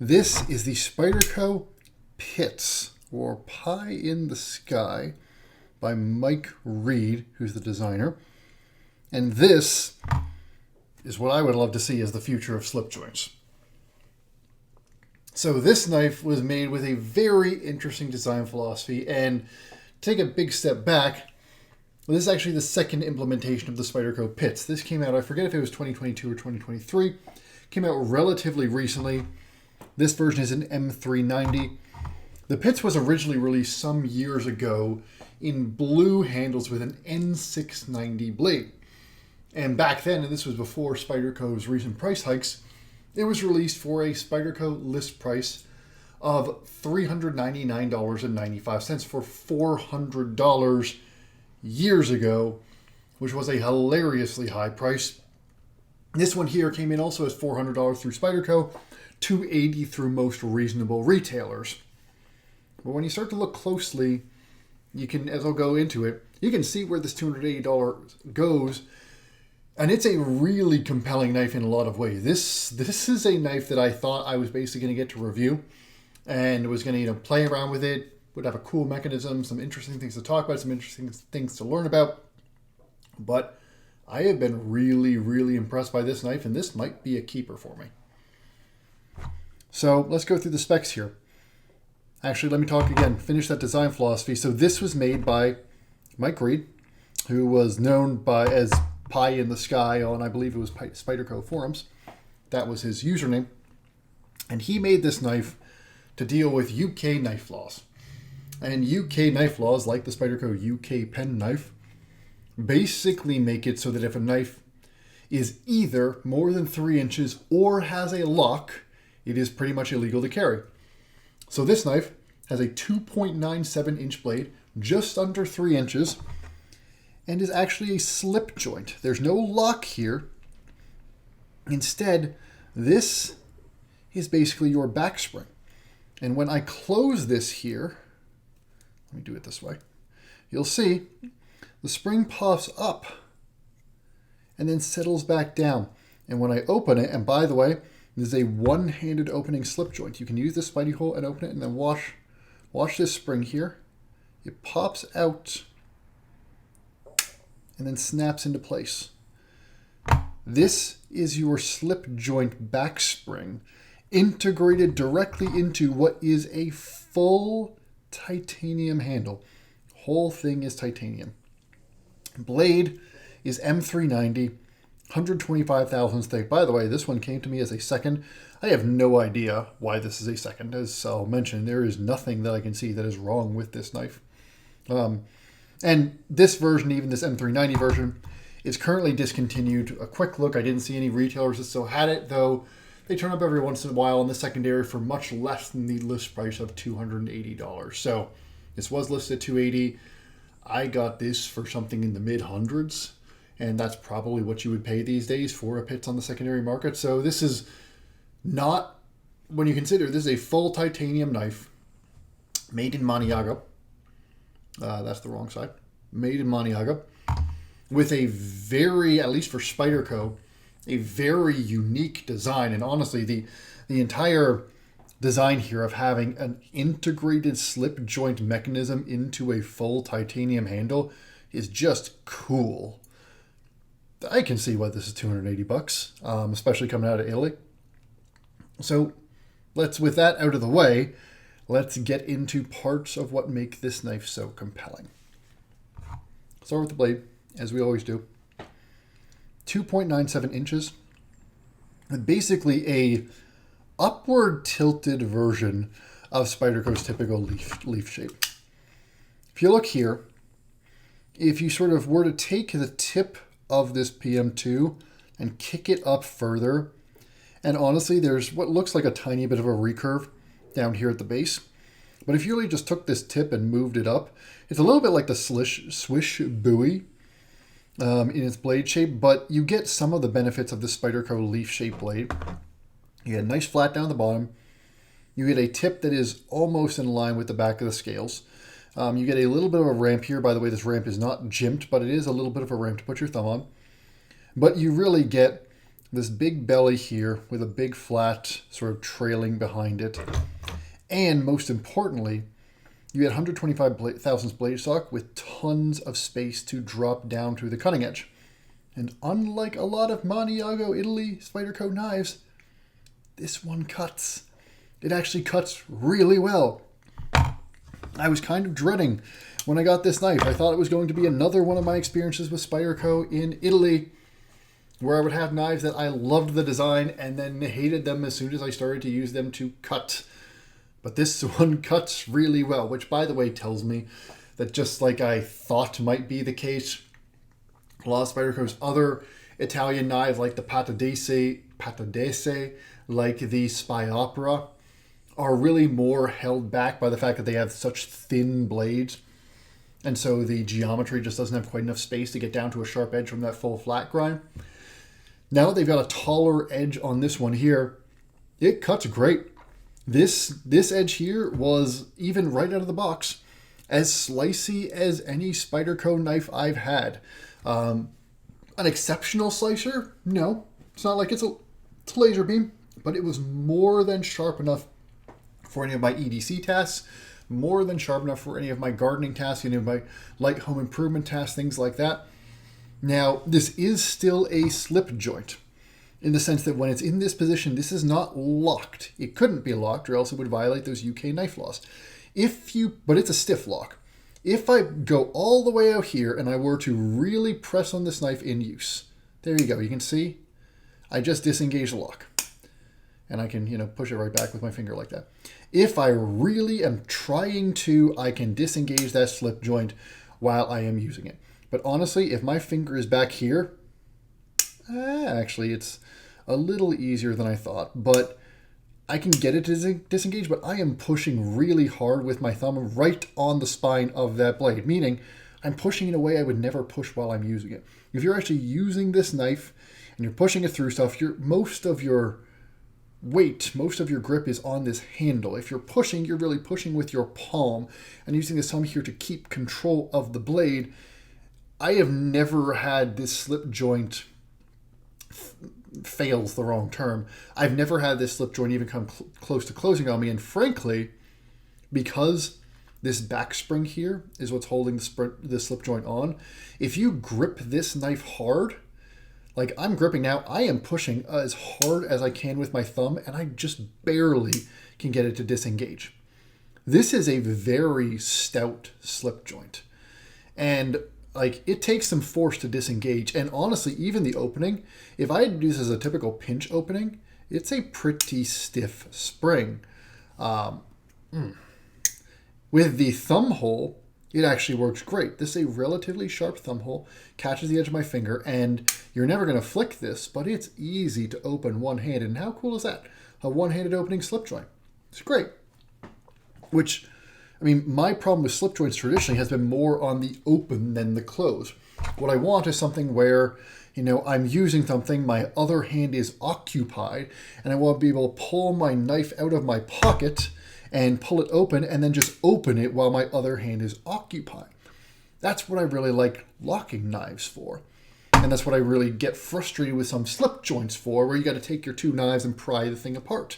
This is the Spyderco PITS, or Pie in the Sky, by Mike Reed, who's the designer. And this is what I would love to see as the future of slip joints. So this knife was made with a very interesting design philosophy, and take a big step back, this is actually the second implementation of the Spyderco PITS. This came out, I forget if it was 2022 or 2023, came out relatively recently. This version is an M390. The PITS was originally released some years ago in blue handles with an N690 blade. And back then, and this was before Spyderco's recent price hikes, it was released for a Spyderco list price of $399.95 for $400 years ago, which was a hilariously high price. This one here came in also as $400 through Spyderco, $280 through most reasonable retailers. But when you start to look closely, you can, as I'll go into it, you can see where this $280 goes. And it's a really compelling knife in a lot of ways. This is a knife that I thought I was basically going to get to review and was going to, play around with it, would have a cool mechanism, some interesting things to talk about, some interesting things to learn about. But I have been really, really impressed by this knife, and this might be a keeper for me. So let's go through the specs here. Actually, let me talk again, finish that design philosophy. So this was made by Mike Reed, who was known as Pie in the Sky on, I believe it was Spyderco forums. That was his username. And he made this knife to deal with UK knife laws. And UK knife laws, like the Spyderco UK pen knife, basically make it so that if a knife is either more than 3 inches or has a lock, it is pretty much illegal to carry. So this knife has a 2.97 inch blade, just under 3 inches, and is actually a slip joint. There's no lock here. Instead, this is basically your back spring. And when I close this here, let me do it this way, you'll see the spring puffs up and then settles back down. And when I open it, and by the way, this is a one-handed opening slip joint. You can use this spidey hole and open it and then wash this spring here. It pops out and then snaps into place. This is your slip joint back spring integrated directly into what is a full titanium handle. Whole thing is titanium. Blade is M390, 125 thousandths thick. By the way, this one came to me as a second. I have no idea why this is a second. As I'll mention, there is nothing that I can see that is wrong with this knife. And this version, even this M390 version, is currently discontinued. A quick look, I didn't see any retailers that still had it, though they turn up every once in a while in the secondary for much less than the list price of $280. So this was listed at $280. I got this for something in the mid-hundreds, and that's probably what you would pay these days for a PITS on the secondary market. So this is not, when you consider this is a full titanium knife made in Maniago. That's the wrong side. Made in Maniago. With a very, at least for Spyderco, a very unique design. And honestly, the entire design here of having an integrated slip joint mechanism into a full titanium handle is just cool. I can see why this is $280, especially coming out of Italy. So with that out of the way, let's get into parts of what make this knife so compelling. Start with the blade, as we always do. 2.97 inches. Basically a upward tilted version of Spyderco's typical leaf shape. If you look here, if you sort of were to take the tip of this PM2 and kick it up further, and honestly, there's what looks like a tiny bit of a recurve down here at the base. But if you really just took this tip and moved it up, it's a little bit like the swish buoy in its blade shape, but you get some of the benefits of the Spyderco leaf-shaped blade. You get a nice flat down the bottom. You get a tip that is almost in line with the back of the scales. You get a little bit of a ramp here. By the way, this ramp is not jimped, but it is a little bit of a ramp to put your thumb on. But you really get this big belly here with a big flat sort of trailing behind it. And most importantly, you get 125 thousandths blade stock with tons of space to drop down to the cutting edge. And unlike a lot of Maniago Italy Spyderco knives, this one cuts. It actually cuts really well. I was kind of dreading when I got this knife. I thought it was going to be another one of my experiences with Spyderco in Italy, where I would have knives that I loved the design and then hated them as soon as I started to use them to cut. But this one cuts really well, which by the way tells me that just like I thought might be the case, a lot of Spyderco's other Italian knives like the Patadese, like the Spy Opera, are really more held back by the fact that they have such thin blades. And so the geometry just doesn't have quite enough space to get down to a sharp edge from that full flat grind. Now that they've got a taller edge on this one here, it cuts great. This edge here was, even right out of the box, as slicey as any Spyderco knife I've had. An exceptional slicer? No. It's not like it's a laser beam, but it was more than sharp enough for any of my EDC tasks, more than sharp enough for any of my gardening tasks, any of my light home improvement tasks, things like that. Now, this is still a slip joint in the sense that when it's in this position, this is not locked. It couldn't be locked or else it would violate those UK knife laws. But it's a stiff lock. If I go all the way out here and I were to really press on this knife in use, there you go. You can see I just disengaged the lock. And I can, push it right back with my finger like that. If I really am trying to, I can disengage that slip joint while I am using it. But honestly, if my finger is back here, actually it's a little easier than I thought. But I can get it to disengage, but I am pushing really hard with my thumb right on the spine of that blade, meaning I'm pushing in a way I would never push while I'm using it. If you're actually using this knife and you're pushing it through stuff, most of your weight, most of your grip is on this handle. If you're pushing, you're really pushing with your palm and using this thumb here to keep control of the blade. I have never had this slip joint, fail's the wrong term. I've never had this slip joint even come close to closing on me. And frankly, because this back spring here is what's holding the slip joint on, if you grip this knife hard, like I'm gripping now, I am pushing as hard as I can with my thumb, and I just barely can get it to disengage. This is a very stout slip joint. And it takes some force to disengage. And honestly, even the opening, if I had used this as a typical pinch opening, it's a pretty stiff spring. With the thumb hole, it actually works great. This is a relatively sharp thumb hole, catches the edge of my finger, and you're never going to flick this, but it's easy to open one-handed. And how cool is that? A one-handed opening slip joint. It's great. My problem with slip joints traditionally has been more on the open than the close. What I want is something where, I'm using something, my other hand is occupied, and I want to be able to pull my knife out of my pocket and pull it open and then just open it while my other hand is occupied. That's what I really like locking knives for. And that's what I really get frustrated with some slip joints for, where you got to take your two knives and pry the thing apart.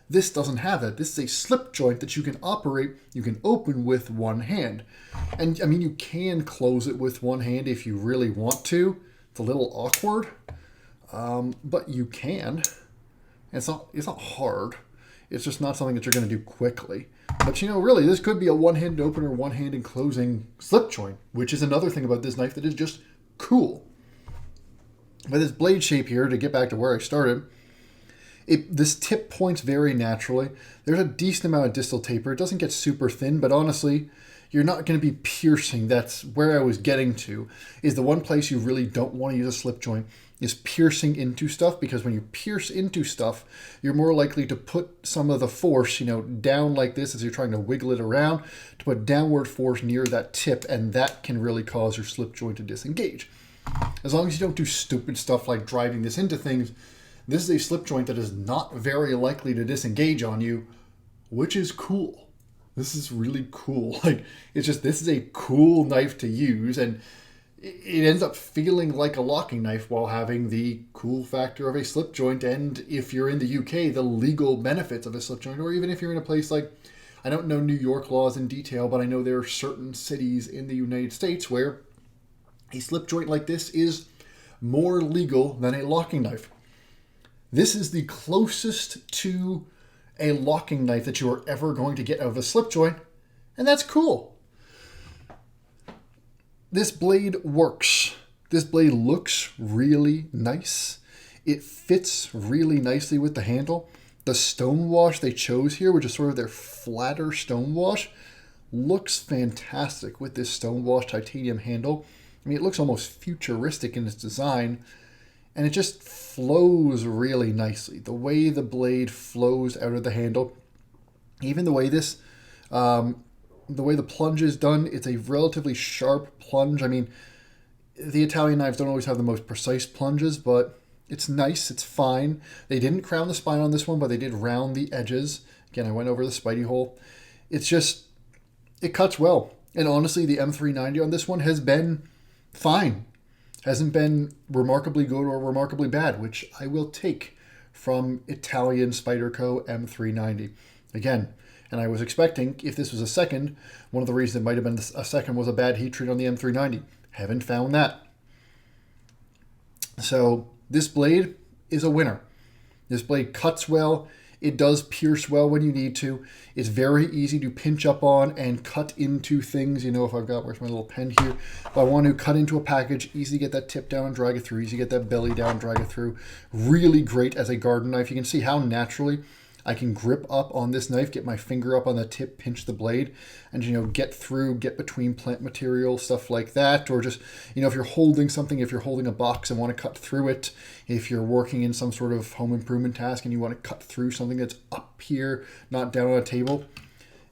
This doesn't have that. This is a slip joint that you can operate, you can open with one hand. And you can close it with one hand if you really want to. It's a little awkward, but you can. It's not hard. It's just not something that you're going to do quickly. But really, this could be a one-handed opener, one-handed closing slip joint, which is another thing about this knife that is just cool. But this blade shape here, to get back to where I started, this tip points very naturally. There's a decent amount of distal taper. It doesn't get super thin, but honestly, you're not going to be piercing. That's where I was getting to, is the one place you really don't want to use a slip joint is piercing into stuff, because when you pierce into stuff, you're more likely to put some of the force, down like this as you're trying to wiggle it around, to put downward force near that tip, and that can really cause your slip joint to disengage. As long as you don't do stupid stuff like driving this into things, this is a slip joint that is not very likely to disengage on you, which is cool. This is really cool. This is a cool knife to use, and it ends up feeling like a locking knife while having the cool factor of a slip joint, and if you're in the UK, the legal benefits of a slip joint, or even if you're in a place like, I don't know New York laws in detail, but I know there are certain cities in the United States where a slip joint like this is more legal than a locking knife. This is the closest to a locking knife that you are ever going to get out of a slip joint, and that's cool. This blade works. This blade looks really nice. It fits really nicely with the handle. The stone wash they chose here, which is sort of their flatter stone wash, looks fantastic with this stone wash titanium handle. I mean, it looks almost futuristic in its design, and it just flows really nicely. The way the blade flows out of the handle, even the way this, the way the plunge is done, it's a relatively sharp plunge. I mean, the Italian knives don't always have the most precise plunges, but it's nice, it's fine. They didn't crown the spine on this one, but they did round the edges. Again, I went over the Spidey hole. It's just, it cuts well. And honestly, the M390 on this one has been fine. Hasn't been remarkably good or remarkably bad, which I will take from Italian Spyderco M390. Again, and I was expecting, if this was a second, one of the reasons it might have been a second was a bad heat treat on the M390. Haven't found that. So this blade is a winner. This blade cuts well. It does pierce well when you need to. It's very easy to pinch up on and cut into things. You know, if I've got, where's my little pen here? If I want to cut into a package, easy to get that tip down and drag it through. Easy to get that belly down, drag it through. Really great as a garden knife. You can see how naturally I can grip up on this knife, get my finger up on the tip, pinch the blade, and, you know, get through, get between plant material, stuff like that. Or just, you know, if you're holding something, if you're holding a box and want to cut through it, if you're working in some sort of home improvement task and you want to cut through something that's up here, not down on a table,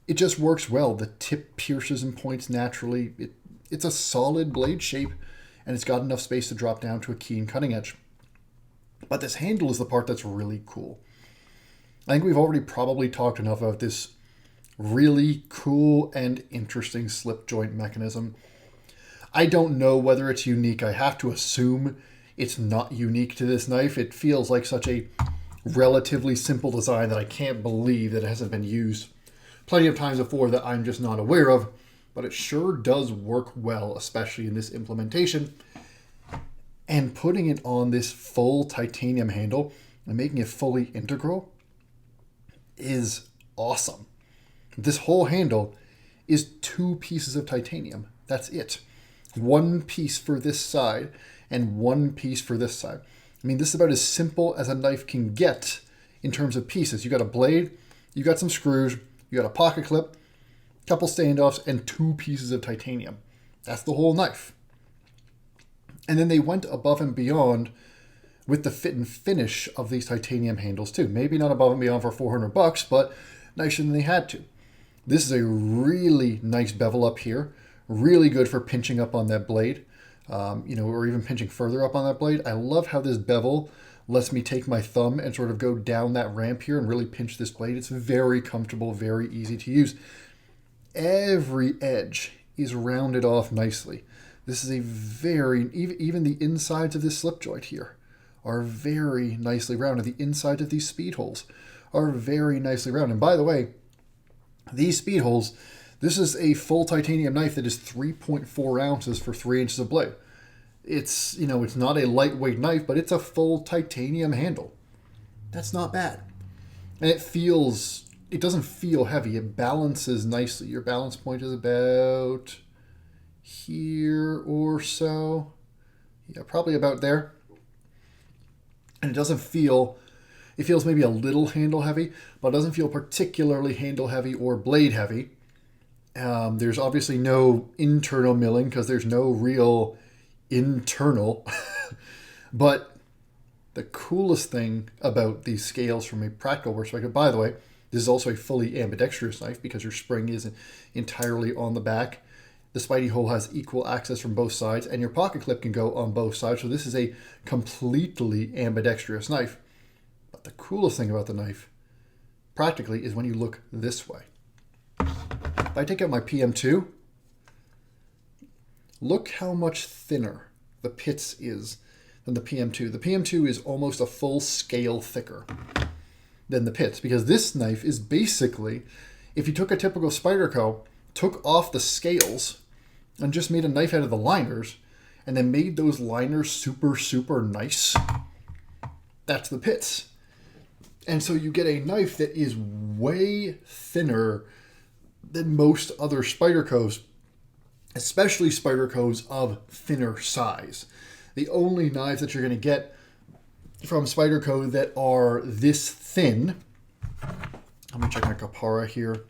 it just works well. The tip pierces and points naturally. It's a solid blade shape, and it's got enough space to drop down to a keen cutting edge. But this handle is the part that's really cool. I think we've already probably talked enough about this really cool and interesting slip joint mechanism. I don't know whether it's unique. I have to assume it's not unique to this knife. It feels like such a relatively simple design that I can't believe that it hasn't been used plenty of times before that I'm just not aware of, but it sure does work well, especially in this implementation. And putting it on this full titanium handle and making it fully integral is awesome. This whole handle is 2 pieces of titanium. That's it. 1 piece for this side and 1 piece for this side. I mean, this is about as simple as a knife can get in terms of pieces. You got a blade, you got some screws, you got a pocket clip, a couple standoffs, and 2 pieces of titanium. That's the whole knife. And then they went above and beyond with the fit and finish of these titanium handles too. Maybe not above and beyond for $400, but nicer than they had to. This is a really nice bevel up here. Really good for pinching up on that blade, or even pinching further up on that blade. I love how this bevel lets me take my thumb and sort of go down that ramp here and really pinch this blade. It's very comfortable, very easy to use. Every edge is rounded off nicely. This is a very, even the insides of this slip joint here are very nicely rounded. The insides of these speed holes are very nicely rounded. And by the way, these speed holes, this is a full titanium knife that is 3.4 ounces for 3 inches of blade. It's, it's not a lightweight knife, but it's a full titanium handle. That's not bad. And it doesn't feel heavy. It balances nicely. Your balance point is about here or so. Yeah, probably about there. And it doesn't feel, it feels maybe a little handle heavy, but it doesn't feel particularly handle heavy or blade heavy. There's obviously no internal milling because there's no real internal. But the coolest thing about these scales from a practical perspective, by the way, this is also a fully ambidextrous knife because your spring isn't entirely on the back. The Spidey hole has equal access from both sides, and your pocket clip can go on both sides. So this is a completely ambidextrous knife. But the coolest thing about the knife, practically, is when you look this way. If I take out my PM2, Look how much thinner the Pits is than the PM2. The PM2 is almost a full scale thicker than the Pits, because this knife is basically, if you took a typical Spyderco, took off the scales and just made a knife out of the liners, and then made those liners super, super nice, that's the Pits. And so you get a knife that is way thinner than most other Spydercos, especially Spydercos of thinner size. The only knives that you're going to get from Spyderco that are this thin, let me check my Kapara here.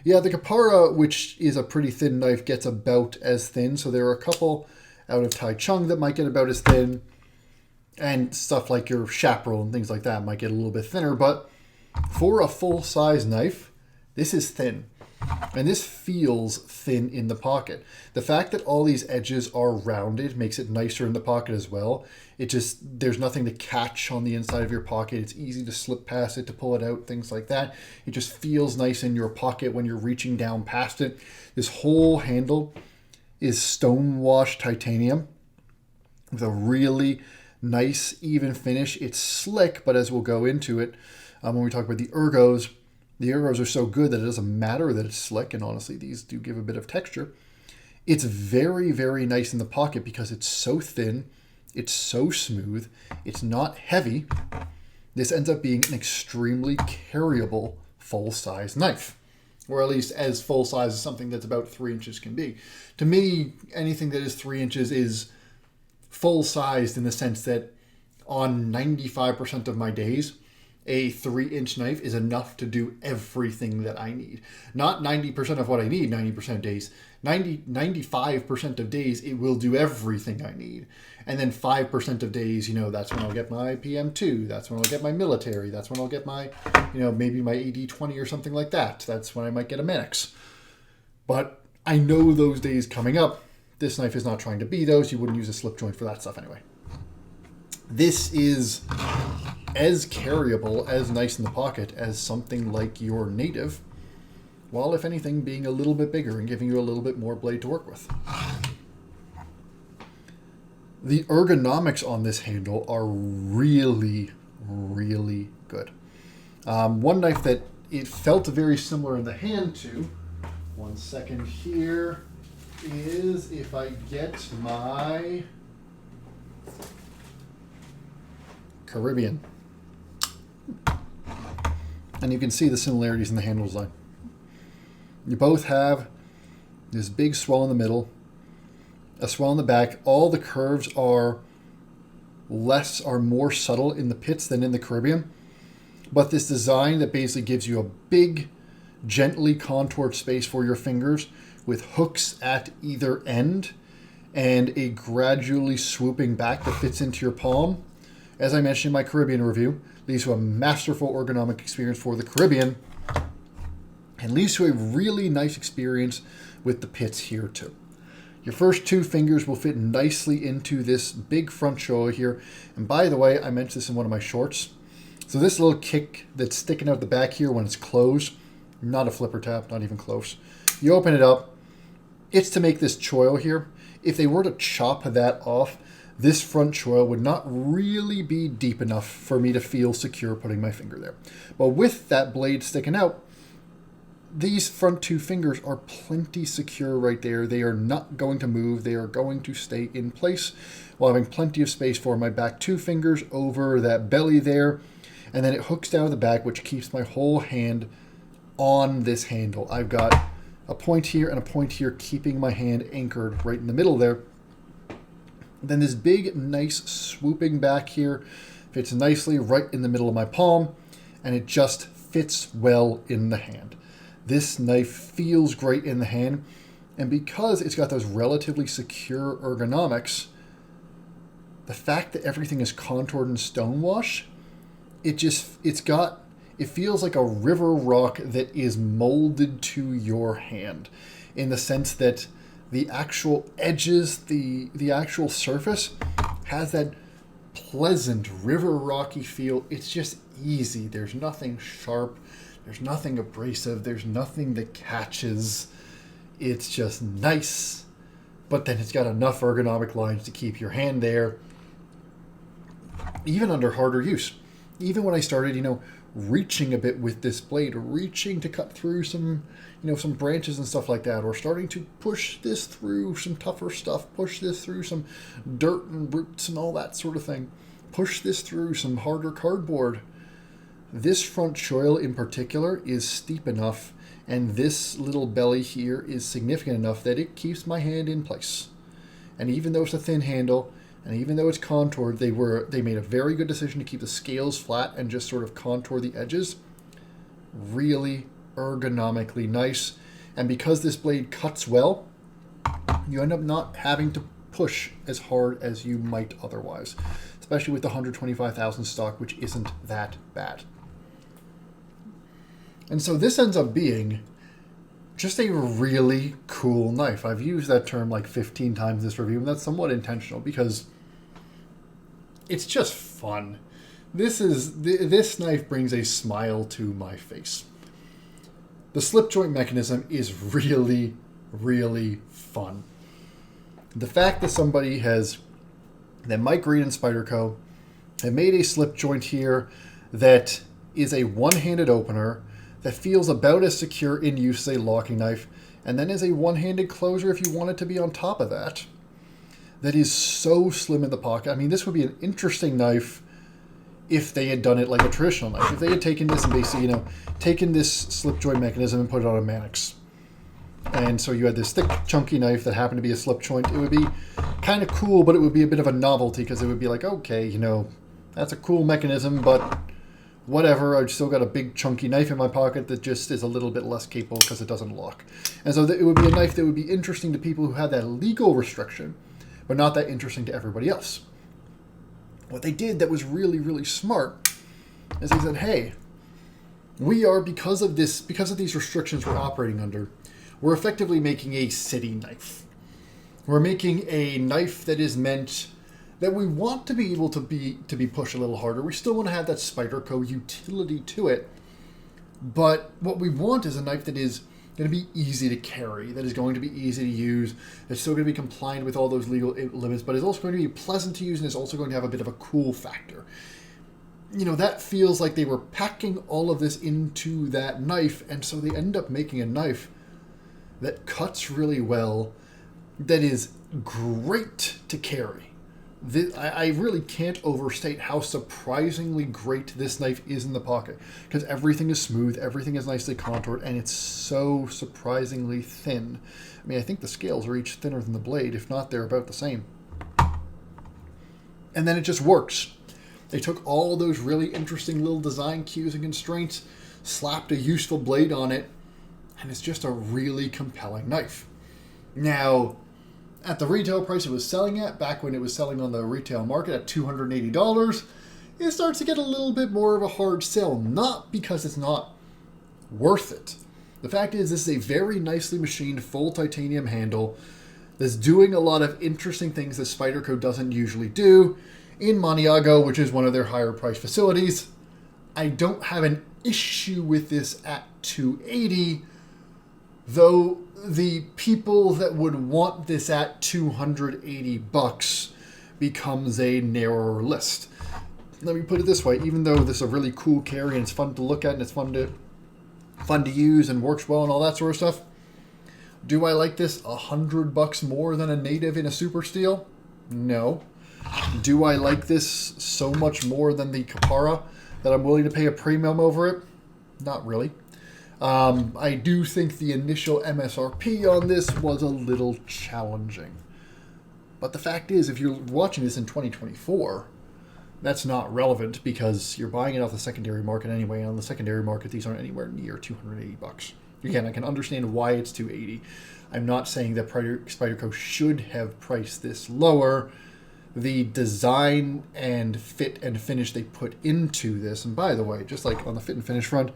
Yeah, the Kapara, which is a pretty thin knife, gets about as thin. So there are a couple out of Tai Chung that might get about as thin. And stuff like your Chaparral and things like that might get a little bit thinner. But for a full-size knife, this is thin. And this feels thin in the pocket. The fact that all these edges are rounded makes it nicer in the pocket as well. There's nothing to catch on the inside of your pocket. It's easy to slip past it, to pull it out, things like that. It just feels nice in your pocket when you're reaching down past it. This whole handle is stonewashed titanium with a really nice, even finish. It's slick, but as we'll go into it, when we talk about the ergos are so good that it doesn't matter that it's slick, and honestly, these do give a bit of texture. It's very, very nice in the pocket because it's so thin, it's so smooth, it's not heavy. This ends up being an extremely carryable full-size knife, or at least as full-size as something that's about 3 inches can be. To me, anything that is 3 inches is full-sized in the sense that on 95% of my days, a 3-inch knife is enough to do everything that I need. Not 90% of what I need 90% of days. 95% of days, it will do everything I need. And then 5% of days, that's when I'll get my PM2. That's when I'll get my military. That's when I'll get my, maybe my AD20 or something like that. That's when I might get a Manix. But I know those days coming up. This knife is not trying to be those. You wouldn't use a slip joint for that stuff anyway. This is as carryable, as nice in the pocket as something like your Native, while if anything being a little bit bigger and giving you a little bit more blade to work with. The ergonomics on this handle are really, really good. One knife that it felt very similar in the hand to, one second here, is if I get my Caribbean. And you can see the similarities in the handle design. You both have this big swell in the middle, a swell in the back. All the curves are more subtle in the Pits than in the Caribbean. But this design that basically gives you a big, gently contoured space for your fingers with hooks at either end and a gradually swooping back that fits into your palm. As I mentioned in my Caribbean review, leads to a masterful ergonomic experience for the Caribbean and leads to a really nice experience with the Pits here too. Your first two fingers will fit nicely into this big front shoulder here. And by the way, I mentioned this in one of my shorts. So this little kick that's sticking out the back here when it's closed, not a flipper tap, not even close. You open it up, it's to make this choil here. If they were to chop that off, this front choil would not really be deep enough for me to feel secure putting my finger there. But with that blade sticking out, these front two fingers are plenty secure right there. They are not going to move. They are going to stay in place while having plenty of space for my back two fingers over that belly there. And then it hooks down the back, which keeps my whole hand on this handle. I've got a point here and a point here, keeping my hand anchored right in the middle there. Then this big, nice swooping back here fits nicely right in the middle of my palm, and it just fits well in the hand. This knife feels great in the hand, and because it's got those relatively secure ergonomics, the fact that everything is contoured and stonewash, it feels like a river rock that is molded to your hand, in the sense that the actual edges, the actual surface has that pleasant river rocky feel. It's just easy. There's nothing sharp. There's nothing abrasive. There's nothing that catches. It's just nice but then it's got enough ergonomic lines to keep your hand there, even under harder use. Even when I started, reaching a bit with this blade, reaching to cut through some, some branches and stuff like that, or starting to push this through some tougher stuff, push this through some dirt and roots and all that sort of thing, push this through some harder cardboard. This front choil in particular is steep enough, and this little belly here is significant enough that it keeps my hand in place. And even though it's a thin handle, and even though it's contoured, they made a very good decision to keep the scales flat and just sort of contour the edges. Really ergonomically nice. And because this blade cuts well, you end up not having to push as hard as you might otherwise, especially with the 125,000 stock, which isn't that bad. And so this ends up being just a really cool knife. I've used that term like 15 times in this review, and that's somewhat intentional because it's just fun. This knife brings a smile to my face. The slip joint mechanism is really, really fun. The fact that that Mike Green and Spyderco have made a slip joint here that is a one-handed opener that feels about as secure in use as a locking knife, and then is a one-handed closer if you want it to be on top of that. That is so slim in the pocket. I mean, this would be an interesting knife if they had done it like a traditional knife. If they had taken this and basically, taken this slip joint mechanism and put it on a Mannix. And so you had this thick, chunky knife that happened to be a slip joint. It would be kind of cool, but it would be a bit of a novelty because it would be like, okay, that's a cool mechanism, but whatever, I've still got a big chunky knife in my pocket that just is a little bit less capable because it doesn't lock. And so it would be a knife that would be interesting to people who had that legal restriction, but not that interesting to everybody else. What they did that was really, really smart is they said, hey, we are, because of these restrictions we're operating under, we're effectively making a city knife. We're making a knife that is meant that we want to be able to be pushed a little harder. We still want to have that Spyderco utility to it. But what we want is a knife that is going to be easy to carry, that is going to be easy to use, that's still going to be compliant with all those legal limits, but is also going to be pleasant to use and is also going to have a bit of a cool factor. That feels like they were packing all of this into that knife, and so they end up making a knife that cuts really well, that is great to carry. I really can't overstate how surprisingly great this knife is in the pocket, because everything is smooth, everything is nicely contoured, and it's so surprisingly thin. I mean, I think the scales are each thinner than the blade. If not, they're about the same. And then it just works. They took all those really interesting little design cues and constraints, slapped a useful blade on it, and it's just a really compelling knife. Now, at the retail price it was selling at, back when it was selling on the retail market at $280, it starts to get a little bit more of a hard sell. Not because it's not worth it. The fact is, this is a very nicely machined full titanium handle that's doing a lot of interesting things that Spyderco doesn't usually do in Maniago, which is one of their higher price facilities. I don't have an issue with this at $280, though the people that would want this at $280 becomes a narrower list. Let me put it this way: even though this is a really cool carry and it's fun to look at and it's fun to use and works well and all that sort of stuff, do I like this $100 more than a native in a super steel? No. Do I like this so much more than the Capara that I'm willing to pay a premium over it? Not really. I do think the initial MSRP on this was a little challenging. But the fact is, if you're watching this in 2024, that's not relevant because you're buying it off the secondary market anyway. And on the secondary market, these aren't anywhere near $280. Again, I can understand why it's $280. I'm not saying that Spyderco should have priced this lower. The design and fit and finish they put into this, and by the way, just like on the fit and finish front,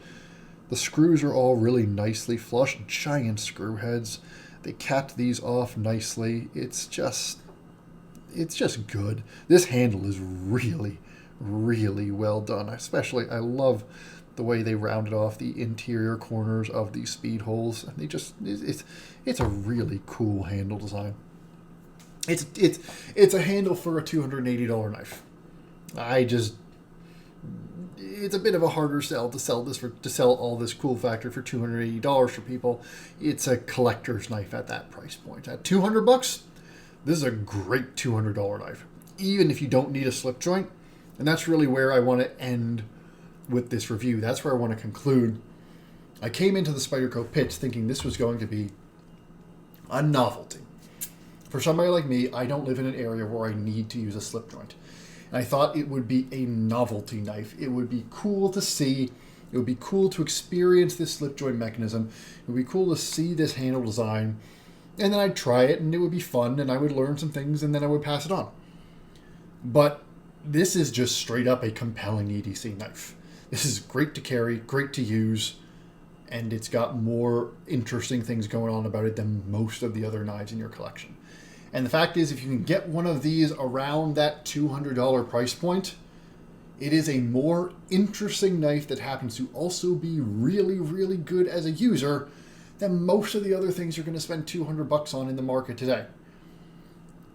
the screws are all really nicely flush, giant screw heads. They capped these off nicely. It's just good. This handle is really, really well done. Especially, I love the way they rounded off the interior corners of these speed holes. And it's a really cool handle design. It's a handle for a $280 knife. It's a bit of a harder sell to sell all this cool factor for $280 for people. It's a collector's knife at that price point. At $200, this is a great $200 knife, even if you don't need a slip joint. And that's really where I want to end with this review. That's where I want to conclude. I came into the Spyderco PITS thinking this was going to be a novelty. For somebody like me, I don't live in an area where I need to use a slip joint. And I thought it would be a novelty knife. It would be cool to see. It would be cool to experience this slip joint mechanism. It would be cool to see this handle design. And then I'd try it, and it would be fun, and I would learn some things, and then I would pass it on. But this is just straight up a compelling EDC knife. This is great to carry, great to use, and it's got more interesting things going on about it than most of the other knives in your collection. And the fact is, if you can get one of these around that $200 price point, it is a more interesting knife that happens to also be really, really good as a user than most of the other things you're going to spend $200 on in the market today.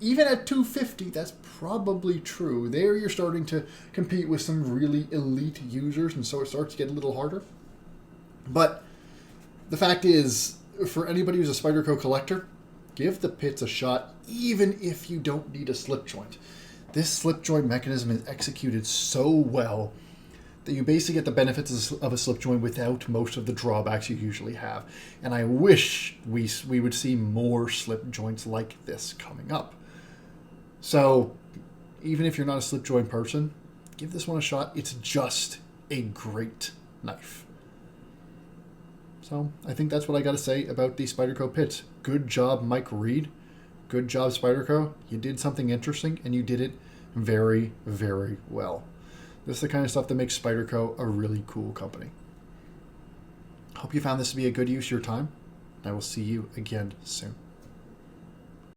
Even at $250, that's probably true. There you're starting to compete with some really elite users, and so it starts to get a little harder. But the fact is, for anybody who's a Spyderco collector, give the PITS a shot, even if you don't need a slip joint. This slip joint mechanism is executed so well that you basically get the benefits of a slip joint without most of the drawbacks you usually have. And I wish we would see more slip joints like this coming up. So even if you're not a slip joint person, give this one a shot. It's just a great knife. So I think that's what I got to say about the Spyderco PITS. Good job, Mike Reed. Good job, Spyderco. You did something interesting, and you did it very, very well. This is the kind of stuff that makes Spyderco a really cool company. Hope you found this to be a good use of your time. I will see you again soon.